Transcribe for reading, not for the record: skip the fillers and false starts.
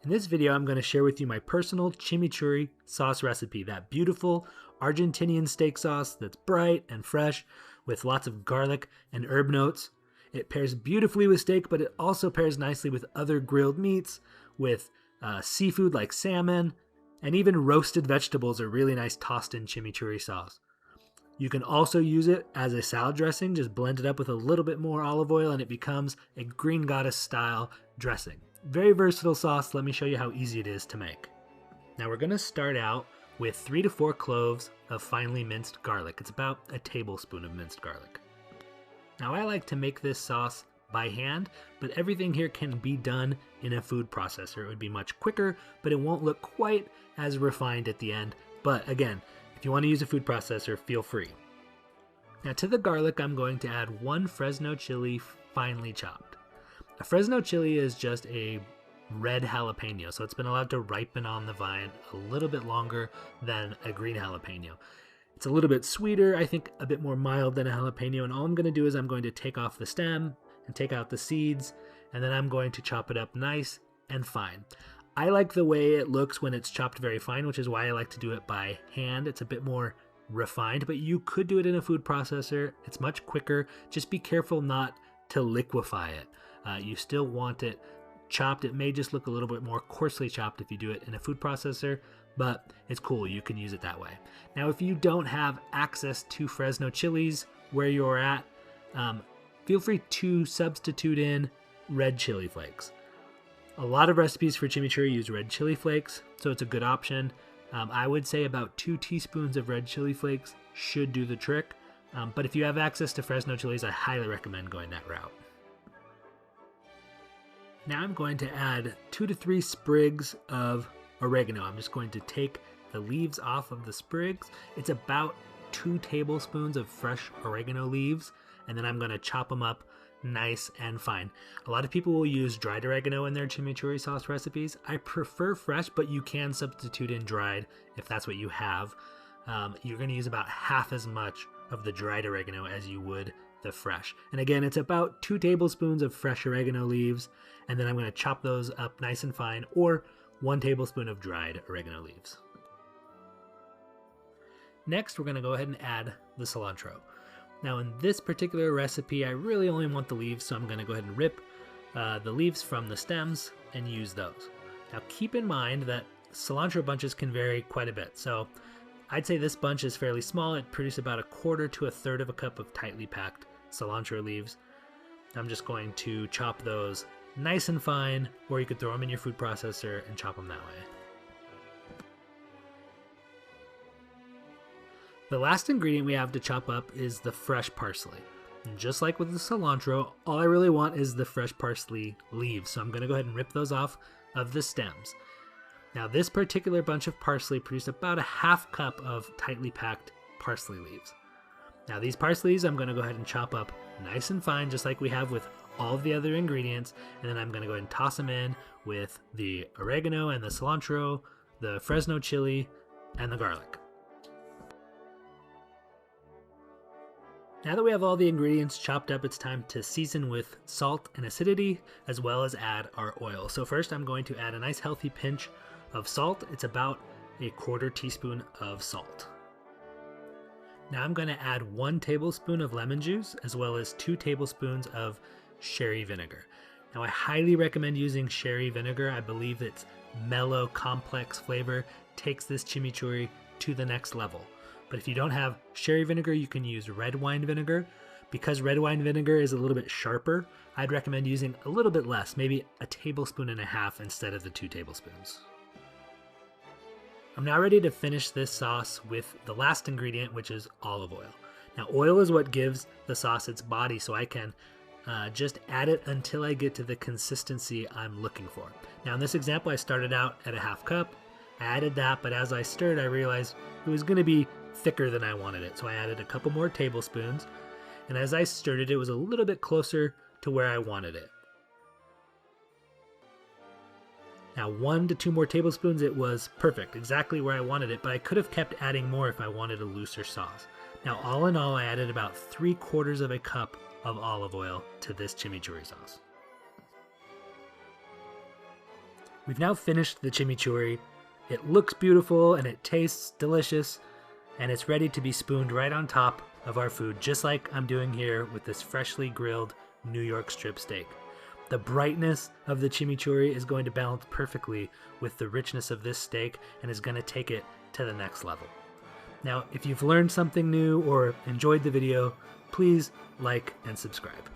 In this video, I'm going to share with you my personal chimichurri sauce recipe, that beautiful Argentinian steak sauce that's bright and fresh with lots of garlic and herb notes. It pairs beautifully with steak, but it also pairs nicely with other grilled meats, with seafood like salmon, and even roasted vegetables are really nice tossed in chimichurri sauce. You can also use it as a salad dressing, just blend it up with a little bit more olive oil and it becomes a green goddess style dressing. Very versatile sauce. Let me show you how easy it is to make. Now we're going to start out with 3 to 4 cloves of finely minced garlic. It's about a tablespoon of minced garlic. Now I like to make this sauce by hand, but everything here can be done in a food processor. It would be much quicker, but it won't look quite as refined at the end. But again, if you want to use a food processor, feel free. Now to the garlic, I'm going to add 1 Fresno chili finely chopped. A Fresno chili is just a red jalapeno, so it's been allowed to ripen on the vine a little bit longer than a green jalapeno. It's a little bit sweeter, I think a bit more mild than a jalapeno, and all I'm going to do is I'm going to take off the stem and take out the seeds, and then I'm going to chop it up nice and fine. I like the way it looks when it's chopped very fine, which is why I like to do it by hand. It's a bit more refined, but you could do it in a food processor. It's much quicker. Just be careful not to liquefy it. You still want it chopped. It may just look a little bit more coarsely chopped if you do it in a food processor, but it's cool. You can use it that way. Now, if you don't have access to Fresno chilies where you're at, feel free to substitute in red chili flakes. A lot of recipes for chimichurri use red chili flakes, so it's a good option. I would say about 2 teaspoons of red chili flakes should do the trick, but if you have access to Fresno chilies, I highly recommend going that route. Now I'm going to add 2 to 3 sprigs of oregano. I'm just going to take the leaves off of the sprigs. It's about 2 tablespoons of fresh oregano leaves, and then I'm going to chop them up nice and fine. A lot of people will use dried oregano in their chimichurri sauce recipes. I prefer fresh, but you can substitute in dried if that's what you have. You're going to use about half as much of the dried oregano as you would the fresh. And again, it's about 2 tablespoons of fresh oregano leaves, and then I'm going to chop those up nice and fine, or 1 tablespoon of dried oregano leaves. Next, we're going to go ahead and add the cilantro. Now in this particular recipe, I really only want the leaves, so I'm going to go ahead and rip the leaves from the stems and use those. Now keep in mind that cilantro bunches can vary quite a bit, so I'd say this bunch is fairly small. It produces about 1/4 to 1/3 of a cup of tightly packed cilantro leaves. I'm just going to chop those nice and fine, or you could throw them in your food processor and chop them that way. The last ingredient we have to chop up is the fresh parsley. And just like with the cilantro, all I really want is the fresh parsley leaves, so I'm going to go ahead and rip those off of the stems. Now this particular bunch of parsley produced about 1/2 cup of tightly packed parsley leaves. Now these parsleys I'm going to go ahead and chop up nice and fine, just like we have with all of the other ingredients, and then I'm going to go ahead and toss them in with the oregano and the cilantro, the Fresno chili, and the garlic. Now that we have all the ingredients chopped up, it's time to season with salt and acidity, as well as add our oil. So first I'm going to add a nice healthy pinch of salt. It's about 1/4 teaspoon of salt. Now I'm going to add 1 tablespoon of lemon juice, as well as 2 tablespoons of sherry vinegar. Now I highly recommend using sherry vinegar. I believe its mellow, complex flavor takes this chimichurri to the next level. But if you don't have sherry vinegar, you can use red wine vinegar. Because red wine vinegar is a little bit sharper, I'd recommend using a little bit less, maybe 1.5 tablespoons instead of the 2 tablespoons. I'm now ready to finish this sauce with the last ingredient, which is olive oil. Now oil is what gives the sauce its body, so I can just add it until I get to the consistency I'm looking for. Now in this example, I started out at 1/2 cup. I added that, but as I stirred, I realized it was going to be thicker than I wanted it, so I added a couple more tablespoons, and as I stirred it, it was a little bit closer to where I wanted it. Now 1 to 2 more tablespoons, it was perfect, exactly where I wanted it, but I could have kept adding more if I wanted a looser sauce. Now all in all, I added about 3/4 of a cup of olive oil to this chimichurri sauce. We've now finished the chimichurri. It looks beautiful and it tastes delicious, and it's ready to be spooned right on top of our food, just like I'm doing here with this freshly grilled New York strip steak. The brightness of the chimichurri is going to balance perfectly with the richness of this steak and is going to take it to the next level. Now, if you've learned something new or enjoyed the video, please like and subscribe.